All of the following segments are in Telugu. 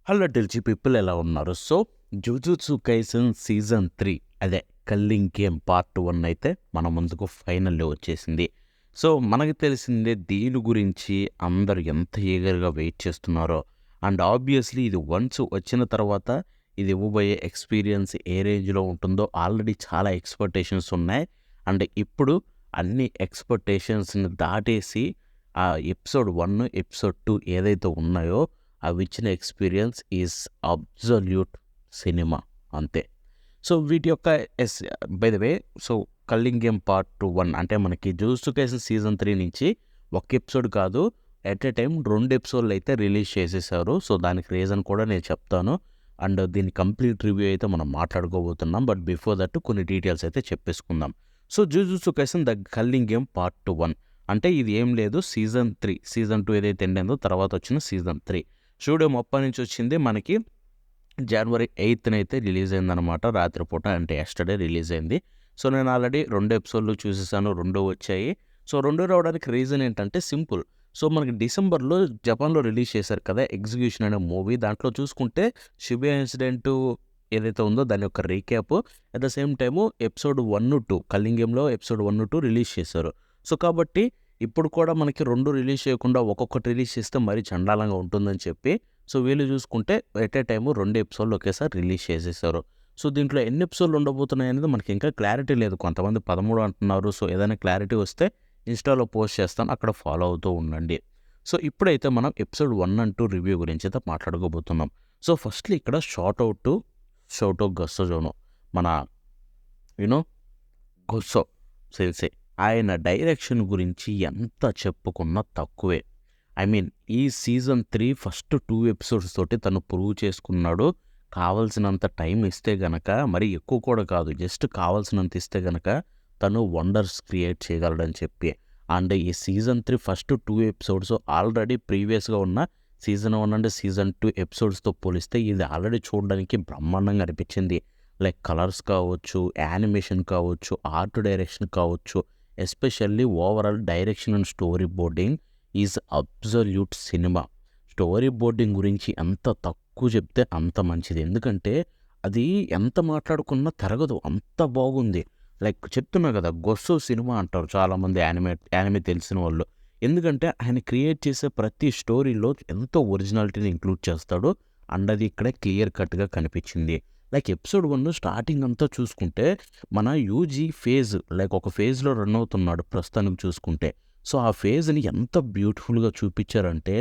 హలో ఢిల్జీ పీపుల్ ఎలా ఉన్నారు? సో జుజుత్సు కైసన్ సీజన్ 3 అదే కల్లింగ్ గేమ్ పార్ట్ 1 అయితే మన ముందుకు ఫైనల్లో వచ్చేసింది. సో మనకు తెలిసిందే దీని గురించి అందరూ ఎంత ఈగర్గా వెయిట్ చేస్తున్నారో. అండ్ ఆబ్వియస్లీ ఇది వన్స్ వచ్చిన తర్వాత ఇది ఇవ్వబోయే ఎక్స్పీరియన్స్ ఏ రేంజ్లో ఉంటుందో ఆల్రెడీ చాలా ఎక్స్పెక్టేషన్స్ ఉన్నాయి. అండ్ ఇప్పుడు అన్ని ఎక్స్పెక్టేషన్స్ని దాటేసి ఆ ఎపిసోడ్ 1 ఎపిసోడ్ 2 ఏదైతే ఉన్నాయో అవి ఇచ్చిన ఎక్స్పీరియన్స్ ఈజ్ అబ్జల్యూట్ సినిమా అంతే. సో వీటి యొక్క yes by the way so culling game part 1 అంటే మనకి జూజుత్సు కైసెన్ సీజన్ 3 నుంచి ఒక ఎపిసోడ్ కాదు, ఎట్ ఏ టైం 2 ఎపిసోడ్లు అయితే రిలీజ్ చేసేసారు. సో దానికి రీజన్ కూడా నేను చెప్తాను. అండ్ దీని కంప్లీట్ రివ్యూ అయితే మనం మాట్లాడుకోబోతున్నాం. బట్ బిఫోర్ దట్ కొన్ని డీటెయిల్స్ అయితే చెప్పేసుకుందాం. So Jujutsu Kaisen the culling game part 1 అంటే ఇది ఏం లేదు, సీజన్ 3 సీజన్ 2 ఏదైతే ఎండ్ అయిందో తర్వాత వచ్చిన సీజన్ 3 స్టూడియో మొప్ప నుంచి వచ్చింది. మనకి జనవరి 8న అయితే రిలీజ్ అయిందనమాట, రాత్రిపూట అంటే ఎస్టర్డే రిలీజ్ అయింది. సో నేను ఆల్రెడీ 2 ఎపిసోడ్లు చూసేసాను, 2 వచ్చాయి. సో 2 రావడానికి రీజన్ ఏంటంటే సింపుల్. సో మనకి డిసెంబర్లో జపాన్లో రిలీజ్ చేశారు కదా ఎగ్జిక్యూషన్ అనే మూవీ. దాంట్లో చూసుకుంటే షిబుయా ఇన్సిడెంట్ ఏదైతే ఉందో దాని యొక్క recap, at the same time episode 1-2 culling గేమ్లో ఎపిసోడ్ 1-2 రిలీజ్ చేశారు. సో కాబట్టి ఇప్పుడు కూడా మనకి 2 రిలీజ్ చేయకుండా ఒక్కొక్కటి రిలీజ్ చేస్తే మరీ చండాలంగా ఉంటుందని చెప్పి సో వీళ్ళు చూసుకుంటే ఎట్ ఏ టైము 2 ఎపిసోడ్లు ఒకేసారి రిలీజ్ చేసేసారు. సో దీంట్లో ఎన్ని ఎపిసోడ్లు ఉండబోతున్నాయి అనేది మనకి ఇంకా క్లారిటీ లేదు. కొంతమంది 13 అంటున్నారు. సో ఏదైనా క్లారిటీ వస్తే ఇన్స్టాలో పోస్ట్ చేస్తాను, అక్కడ ఫాలో అవుతూ ఉండండి. సో ఇప్పుడైతే మనం ఎపిసోడ్ 1 అండ్ 2 రివ్యూ గురించి అయితే మాట్లాడుకోబోతున్నాం. సో ఫస్ట్లీ ఇక్కడ షౌటో గస్సోజోనో మన యూనో గొస్సో సెల్సే ఆయన డైరెక్షన్ గురించి ఎంత చెప్పుకున్నా తక్కువే. ఐ మీన్ ఈ సీజన్ 3 ఫస్ట్ 2 ఎపిసోడ్స్ తోటి తను ప్రూవ్ చేసుకున్నాడు. కావాల్సినంత టైం ఇస్తే గనక, మరి ఎక్కువ కూడా కాదు, జస్ట్ కావాల్సినంత ఇస్తే గనక తను వండర్స్ క్రియేట్ చేయగలడని చెప్పి. అండ్ ఈ సీజన్ 3 ఫస్ట్ 2 ఎపిసోడ్స్ ఆల్రెడీ ప్రీవియస్గా ఉన్న సీజన్ 1 అండ్ సీజన్ 2 ఎపిసోడ్స్తో పోలిస్తే ఇది ఆల్రెడీ చూడడానికి బ్రహ్మాండంగా అనిపించింది. లైక్ కలర్స్ కావచ్చు, యానిమేషన్ కావచ్చు, ఆర్ట్ డైరెక్షన్ కావచ్చు, especially overall direction and story boarding is absolute cinema. Story boarding గురించి ఎంత తక్కువ చెప్తే అంత మంచిది. ఎందుకంటే అది ఎంత మాట్లాడుకున్నా తరగదు, అంత బాగుంది. లైక్ చెప్తున్నా కదా, గొస్సో సినిమా అంటారు చాలామంది యానిమే తెలిసిన వాళ్ళు. ఎందుకంటే ఆయన క్రియేట్ చేసే ప్రతి స్టోరీలో ఎంతో ఒరిజినాలిటీని ఇంక్లూడ్ చేస్తాడు. అండ్ అది ఇక్కడ క్లియర్ కట్గా కనిపించింది. లైక్ ఎపిసోడ్ 1 స్టార్టింగ్ అంతా చూసుకుంటే మన యూజీ ఫేజ్ లైక్ ఒక ఫేజ్లో రన్ అవుతున్నాడు ప్రస్తుతానికి చూసుకుంటే. సో ఆ ఫేజ్ని ఎంత బ్యూటిఫుల్గా చూపించారంటే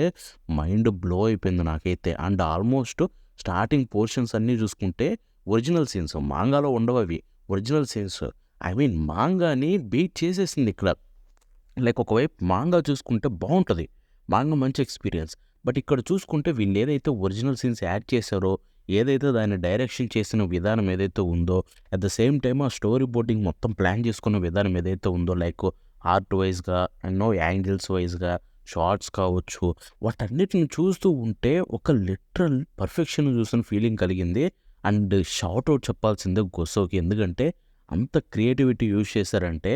మైండ్ బ్లో అయిపోయింది నాకైతే. అండ్ ఆల్మోస్ట్ స్టార్టింగ్ పోర్షన్స్ అన్నీ చూసుకుంటే ఒరిజినల్ సీన్స్, మాంగాలో ఉండవు అవి, ఒరిజినల్ సీన్స్. ఐ మీన్ మాంగాని బీట్ చేసేసింది ఇక్కడ. లైక్ ఒకవైపు మాంగా చూసుకుంటే బాగుంటుంది, మాంగా మంచి ఎక్స్పీరియన్స్. బట్ ఇక్కడ చూసుకుంటే వీళ్ళు ఏదైతే ఒరిజినల్ సీన్స్ యాడ్ చేశారో, ఏదైతే దాన్ని డైరెక్షన్ చేసిన విధానం ఏదైతే ఉందో, అట్ ద సేమ్ టైమ్ ఆ స్టోరీ బోర్డింగ్ మొత్తం ప్లాన్ చేసుకున్న విధానం ఏదైతే ఉందో, లైక్ ఆర్ట్ వైజ్గా ఎన్నో యాంగిల్స్ వైజ్గా షార్ట్స్ కావచ్చు, వాటన్నిటిని చూస్తూ ఉంటే ఒక లిటరల్ పర్ఫెక్షన్ చూసిన ఫీలింగ్ కలిగింది. అండ్ షార్ట్ అవుట్ చెప్పాల్సిందే గొస్సోకి. ఎందుకంటే అంత క్రియేటివిటీ యూజ్ చేశారంటే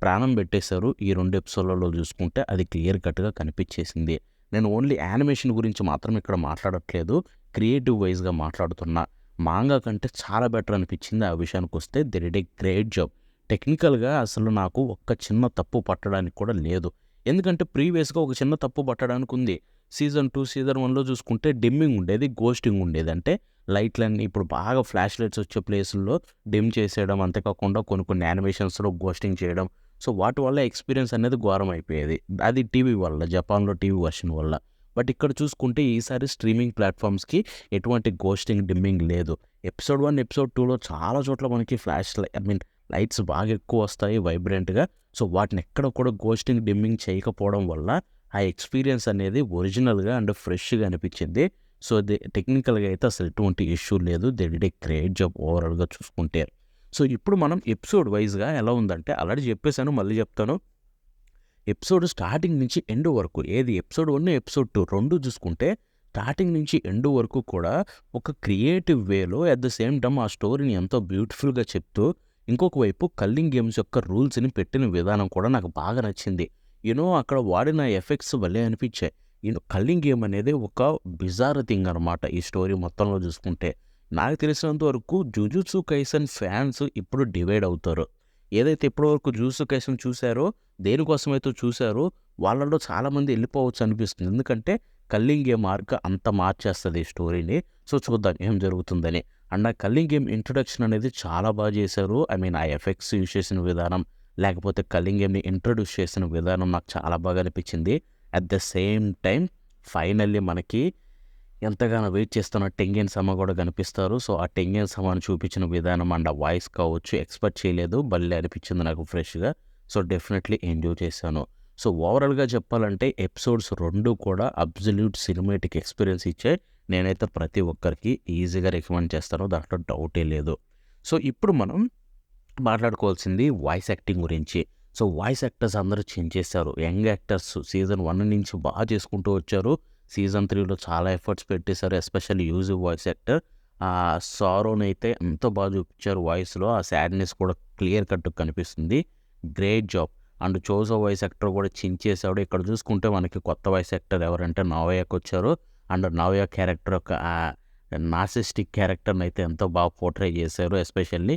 ప్రాణం పెట్టేశారు. ఈ 2 ఎపిసోడ్లలో చూసుకుంటే అది క్లియర్ కట్గా కనిపించేసింది. నేను ఓన్లీ యానిమేషన్ గురించి మాత్రం ఇక్కడ మాట్లాడట్లేదు, క్రియేటివ్ వైజ్గా మాట్లాడుతున్నా. మాంగా కంటే చాలా బెటర్ అనిపించింది. ఆ విషయానికి వస్తే they did a great job. టెక్నికల్గా అసలు నాకు ఒక్క చిన్న తప్పు పట్టడానికి కూడా లేదు. ఎందుకంటే ప్రీవియస్గా ఒక చిన్న తప్పు పట్టడానికి ఉంది. సీజన్ 2 సీజన్ 1లో చూసుకుంటే డిమ్మింగ్ ఉండేది, గోస్టింగ్ ఉండేది. అంటే లైట్లన్నీ ఇప్పుడు బాగా ఫ్లాష్ లైట్స్ వచ్చే ప్లేసుల్లో డిమ్ చేసేయడం, అంతేకాకుండా కొన్ని కొన్ని యానిమేషన్స్లో గోస్టింగ్ చేయడం. సో వాటి వల్ల ఎక్స్పీరియన్స్ అనేది ఘోరం అయిపోయేది. అది టీవీ వల్ల, జపాన్లో టీవీ వర్షన్ వల్ల. బట్ ఇక్కడ చూసుకుంటే ఈసారి స్ట్రీమింగ్ ప్లాట్ఫామ్స్కి ఎటువంటి గోస్టింగ్, డిమ్మింగ్ లేదు. ఎపిసోడ్ 1 ఎపిసోడ్ 2లో చాలా చోట్ల మనకి ఐ మీన్ లైట్స్ బాగా ఎక్కువ వస్తాయి వైబ్రెంట్గా. సో వాటిని ఎక్కడ కూడా గోస్టింగ్, డిమ్మింగ్ చేయకపోవడం వల్ల ఆ ఎక్స్పీరియన్స్ అనేది ఒరిజినల్గా అండ్ ఫ్రెష్గా అనిపించింది. సో అది టెక్నికల్గా అయితే అసలు ఎటువంటి ఇష్యూ లేదు. They did a great job ఓవరాల్గా చూసుకుంటే. సో ఇప్పుడు మనం ఎపిసోడ్ వైజ్గా ఎలా ఉందంటే ఆల్రెడీ చెప్పేశాను, మళ్ళీ చెప్తాను. ఎపిసోడ్ స్టార్టింగ్ నుంచి ఎండ్ వరకు, ఏది ఎపిసోడ్ 1 ఎపిసోడ్ 2 2 చూసుకుంటే స్టార్టింగ్ నుంచి ఎండ్ వరకు కూడా ఒక క్రియేటివ్ వేలో అట్ ద సేమ్ టైమ్ ఆ స్టోరీని ఎంతో బ్యూటిఫుల్గా చెప్తూ, ఇంకొక వైపు కల్లింగ్ గేమ్స్ యొక్క రూల్స్ని పెట్టిన విధానం కూడా నాకు బాగా నచ్చింది. అక్కడ వాడిన ఎఫెక్ట్స్ భలే అనిపించాయి. కల్లింగ్ గేమ్ అనేది ఒక బిజార్ థింగ్ అనమాట ఈ స్టోరీ మొత్తంలో చూసుకుంటే. నాకు తెలిసినంత వరకు జుజుత్సు కైసెన్ ఫ్యాన్స్ ఇప్పుడు డివైడ్ అవుతారు. ఏదైతే ఇప్పటివరకు జుజుత్సు కైసెన్ చూసారో, దేనికోసమైతే చూసారో వాళ్ళలో చాలామంది వెళ్ళిపోవచ్చు అనిపిస్తుంది. ఎందుకంటే కల్లింగ్ గేమ్ ఆర్క్ అంత మార్చేస్తది ఈ స్టోరీని. సో చూద్దాం ఏం జరుగుతుందని. అండ్ ఆ కల్లింగ్ గేమ్ ఇంట్రొడక్షన్ అనేది చాలా బాగా చేశారు. ఐ మీన్ ఆ ఎఫెక్ట్స్ యూజ్ చేసిన విధానం, లేకపోతే కల్లింగ్ గేమ్‌ని ఇంట్రొడ్యూస్ చేసిన విధానం నాకు చాలా బాగా అనిపించింది. At the same time finally మనకి ఎంతగానో వెయిట్ చేస్తున్న టెంగిన్ సమ కూడా కనిపిస్తారు. సో ఆ టెంగిన్ సమాని చూపించిన విధానం అండ్ ఆ వాయిస్ కావచ్చు ఎక్స్‌పెక్ట్ చేయలేదు. భలే అనిపించింది నాకు ఫ్రెష్‌గా. సో డెఫినెట్‌లీ ఎంజాయ్ చేశాను. సో ఓవరాల్‌గా చెప్పాలంటే ఎపిసోడ్స్ 2 కూడా అబ్సల్యూట్ సినిమాటిక్ ఎక్స్‌పీరియన్స్ ఇచ్చాయి. నేనైతే ప్రతి ఒక్కరికి ఈజీగా రికమెండ్ చేస్తాను. దాంట్లో డౌటే లేదు. సో ఇప్పుడు మనం మాట్లాడుకోవాల్సింది వాయిస్ యాక్టింగ్ గురించి. సో వాయిస్ యాక్టర్స్ అందరూ చించేశారు. యంగ్ యాక్టర్స్ సీజన్ 1 నుంచి బాగా చేసుకుంటూ వచ్చారు. సీజన్ 3లో చాలా ఎఫర్ట్స్ పెట్టేశారు. ఎస్పెషల్లీ యూజివ్ వాయిస్ యాక్టర్ సారోనైతే ఎంతో బాగా చూపించారు వాయిస్‌లో. ఆ సాడ్‌నెస్ కూడా క్లియర్ కట్‌గా కనిపిస్తుంది. Great job. And Choso voice actor కూడా చించేశాడు. ఇక్కడ చూసుకుంటే మనకి కొత్త వాయిస్ యాక్టర్ ఎవరంటే నావయాకొచ్చారు. అండ్ నావయా క్యారెక్టర్ యొక్క నార్సిస్టిక్ క్యారెక్టర్‌ని అయితే ఎంతో బాగా పోర్ట్రే చేశారు. ఎస్పెషల్లీ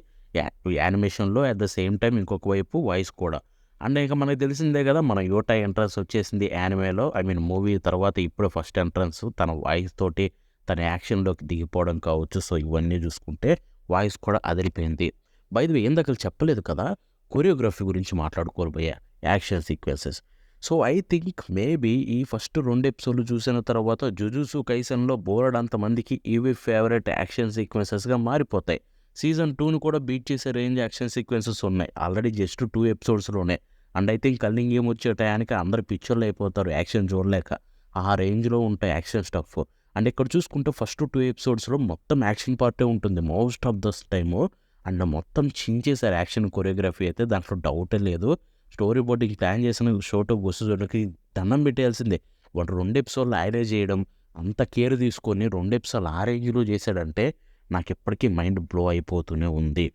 యానిమేషన్‌లో అట్ ద సేమ్ టైమ్ ఇంకొక వైపు వాయిస్ కూడా. అండ్ ఇక మనకు తెలిసిందే కదా! మన యోటా ఎంట్రన్స్ వచ్చేసింది యానిమేలో. ఐ మీన్ మూవీ తర్వాత ఇప్పుడే ఫస్ట్ ఎంట్రన్స్ తన వాయిస్ తోటి తన యాక్షన్‌లోకి దిగిపోవడం కావచ్చు. సో ఇవన్నీ చూసుకుంటే వాయిస్ కూడా అదిరిపోయింది. బై ది వే ఇందాకల చెప్పలేదు కదా! కొరియోగ్రఫీ గురించి మాట్లాడుకోవాలి భయ్యా. Action sequences. So I think maybe ఈ ఫస్ట్ 2 ఎపిసోడ్‌లు చూసిన తర్వాత జుజుత్సు కైసెన్‌లో బోలెడంత మందికి ఇవి ఫేవరెట్ యాక్షన్ సీక్వెన్సెస్‌గా మారిపోతాయి. సీజన్ 2ని కూడా బీట్ చేసే రేంజ్ యాక్షన్ సీక్వెన్సెస్ ఉన్నాయి. ఆల్రెడీ జస్ట్ 2 ఎపిసోడ్స్‌లోనే. And I think culling game వచ్చే టయానికి అందరూ పిచ్చోళ్ళు అయిపోతారు యాక్షన్ చూడలేక. ఆ రేంజ్‌లో ఉంటాయి యాక్షన్ స్టఫ్. అండ్ ఇక్కడ చూసుకుంటే ఫస్ట్ 2 ఎపిసోడ్స్‌లో మొత్తం యాక్షన్ పార్టే ఉంటుంది most of the time. And మొత్తం చించేశారు యాక్షన్ కొరియోగ్రఫీ అయితే దాంట్లో డౌటే లేదు. స్టోరీ బోర్డింగ్ ప్లాన్ చేసిన షోటో బొసుజోకి దండం పెట్టేయాల్సిందే. వాడు 2 ఎపిసోడ్‌లు ఆయనే చేయడం, అంత కేర్ తీసుకొని 2 ఎపిసోడ్‌లు ఆ రేంజ్‌లో చేశాడంటే నాకిప్పటికీ మైండ్ బ్లో అయిపోతూనే ఉంది.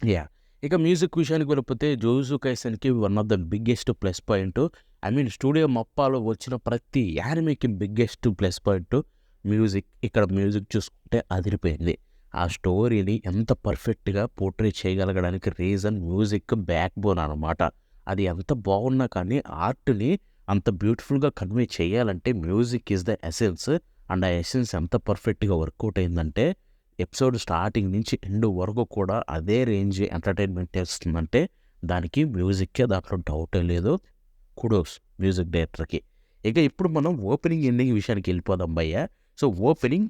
యాహ్! ఇక మ్యూజిక్ విషయానికి వెళ్ళిపోతే 'జుజుత్సు కైసెన్‌కి' one of the biggest plus point I mean studio మప్పాలో వచ్చిన ప్రతి యానిమేకి బిగ్గెస్ట్ ప్లస్ పాయింట్ మ్యూజిక్. ఇక్కడ మ్యూజిక్ చూసుకుంటే అదిరిపోయింది. ఆ స్టోరీని ఎంత పర్ఫెక్ట్‌గా పోర్ట్రే చేయగలగడానికి రీజన్ మ్యూజిక్ బ్యాక్ బోన్ అనమాట. అది ఎంత బాగున్నా కానీ ఆర్ట్‌ని అంత బ్యూటిఫుల్‌గా కన్వే చేయాలంటే music is the essence. And ఆ ఎసెన్స్ ఎంత పర్ఫెక్ట్‌గా వర్కౌట్ అయిందంటే ఎపిసోడ్ స్టార్టింగ్ నుంచి ఎండ్ వరకు కూడా అదే రేంజ్ ఎంటర్టైన్మెంట్ ఇస్తుందంటే దానికి మ్యూజిక్కే దాంట్లో డౌటే లేదు. కుడోస్ మ్యూజిక్ డైరెక్టర్‌కి. ఇక ఇప్పుడు మనం ఓపెనింగ్, ఎండింగ్ విషయానికి వెళ్ళిపోదాం భయ్యా. సో ఓపెనింగ్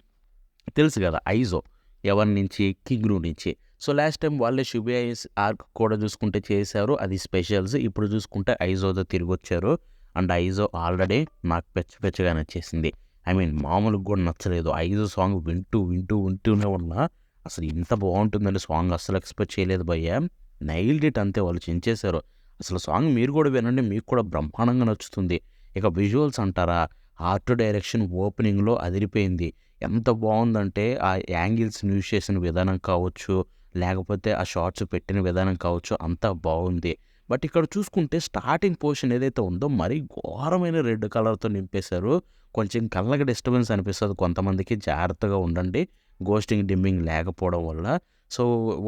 తెలుసు కదా! 'ఐజో' ఎవరి నుంచి 'కింగ్‌రు' నుంచి. సో లాస్ట్ టైం వాళ్ళే 'షిబుయా' ఆర్క్ కూడా చూసుకుంటే చేశారు. అది స్పెషల్స్. ఇప్పుడు చూసుకుంటే 'ఐజో'తో తిరిగొచ్చారు. అండ్ 'ఐజో' ఆల్రెడీ నాకు పిచ్చగా నచ్చేసింది. ఐ మీన్ మామూలుగా కూడా నచ్చలేదు. 'ఐజో' సాంగ్ వింటూనే ఉన్నా అసలు ఇంత బాగుంటుందని సాంగ్ అస్సలు ఎక్స్‌పెక్ట్ చేయలేదు భయ్యా. నైల్డ్ ఇట్ అంతే వాళ్ళు చించేశారు. అసలు సాంగ్ మీరు కూడా వినండి. మీకు కూడా బ్రహ్మాండంగా నచ్చుతుంది. ఇక విజువల్స్ అంటారా? ఆర్ట్ డైరెక్షన్ ఓపెనింగ్‌లో అదిరిపోయింది. ఎంత బావుందంటే ఆ యాంగిల్స్‌ని యూజ్ చేసిన విధానం కావచ్చు, లేకపోతే ఆ షాట్స్ పెట్టిన విధానం కావచ్చు అంతా బావుంది. బట్ ఇక్కడ చూసుకుంటే స్టార్టింగ్ పోర్షన్ ఏదైతే ఉందో మరీ ఘోరమైన రెడ్ కలర్‌తో నింపేశారు. కొంచెం కళ్ళకి డిస్టర్బెన్స్ అనిపిస్తది కొంతమందికి. జాగ్రత్తగా ఉండండి. ఘోస్టింగ్, డిమ్మింగ్ లేకపోవడం వల్ల. సో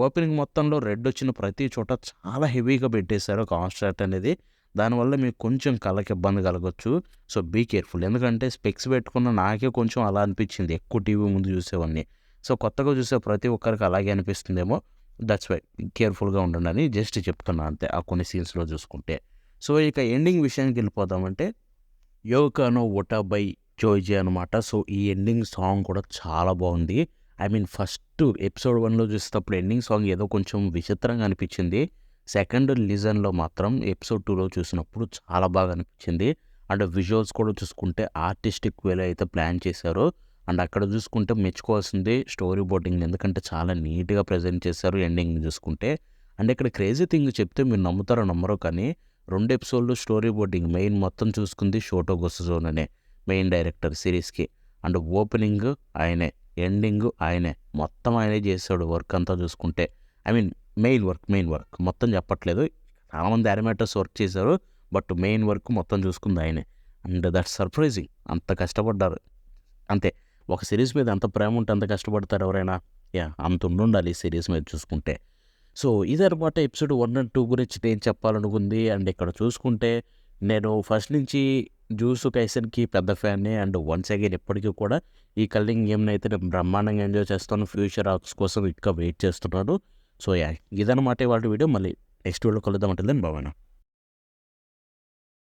ఓపెనింగ్ మొత్తంలో రెడ్ వచ్చిన ప్రతి చోట చాలా హెవీగా పెట్టేశారు కాన్స్ట్రాక్ట్ అనేది. దానివల్ల మీకు కొంచెం కళ్ళకి ఇబ్బంది కలగొచ్చు. So be careful. ఎందుకంటే స్పెక్స్ పెట్టుకున్న నాకే కొంచెం అలా అనిపించింది ఎక్కువ టీవీ ముందు చూసేవాడిని. సో కొత్తగా చూసే ప్రతి ఒక్కరికి అలాగే అనిపిస్తుందేమో. దట్స్ వై కేర్‌ఫుల్‌గా ఉండండని జస్ట్ చెప్తున్నా అంతే. ఆ కొన్ని సీన్స్‌లో చూసుకుంటే. సో ఇక ఎండింగ్ విషయానికి వెళ్ళిపోదామంటే 'యోకా నో వటాబై జోయిజీ' అనమాట. సో ఈ ఎండింగ్ సాంగ్ కూడా చాలా బాగుంది. ఐ మీన్ ఫస్ట్ ఎపిసోడ్ 1లో చూసేటప్పుడు ఎండింగ్ సాంగ్ ఏదో కొంచెం విచిత్రంగా అనిపించింది. సెకండ్ లిజన్‌లో మాత్రం ఎపిసోడ్ 2లో చూసినప్పుడు చాలా బాగా అనిపించింది. అండ్ విజువల్స్ కూడా చూసుకుంటే ఆర్టిస్టిక్ వేలో అయితే ప్లాన్ చేశారో. అండ్ అక్కడ చూసుకుంటే మెచ్చుకోవాల్సింది స్టోరీ బోర్డింగ్. ఎందుకంటే చాలా నీట్‌గా ప్రెజెంట్ చేశారు ఎండింగ్‌ని చూసుకుంటే. అండ్ ఇక్కడ క్రేజీ థింగ్ చెప్తే మీరు నమ్ముతారో నమ్మరో కానీ 2 ఎపిసోడ్‌లు స్టోరీ బోర్డింగ్ మెయిన్ మొత్తం చూసుకుంది షోటో గొసుజోననే మెయిన్ డైరెక్టర్ సిరీస్‌కి. అండ్ ఓపెనింగ్ ఆయనే, ఎండింగ్ ఆయనే. మొత్తం ఆయనే చేశాడు వర్క్ అంతా చూసుకుంటే. ఐ మీన్ మెయిన్ వర్క్ మొత్తం చెప్పట్లేదు. చాలామంది యానిమేటర్స్ వర్క్ చేశారు. బట్ మెయిన్ వర్క్ మొత్తం చూసుకుంది ఆయనే. And that surprising. అంత కష్టపడ్డారు. అంతే. ఒక సిరీస్ మీద ఎంత ప్రేమ ఉంటే అంత కష్టపడతారు ఎవరైనా. అంత ఉండాలి ఈ సిరీస్ మీద చూసుకుంటే. సో ఇదనమాట ఎపిసోడ్ 1 అండ్ 2 గురించి నేను చెప్పాలనుకుంది. అండ్ ఇక్కడ చూసుకుంటే నేను ఫస్ట్ నుంచి జూజుట్సు కైసెన్‌కి పెద్ద ఫ్యాన్‌ని. అండ్ వన్స్ అగైన్ ఇప్పటికి కూడా ఈ కల్లింగ్ గేమ్‌ని అయితే నేను బ్రహ్మాండంగా ఎంజాయ్ చేస్తాను. ఫ్యూచర్ ఆర్క్స్ కోసం ఇంకా వెయిట్ చేస్తున్నాను. సో ఇదనమాట ఇవాల్టి వీడియో. మళ్ళీ నెక్స్ట్ వీడియోలో కలుద్దాం. Until then bye.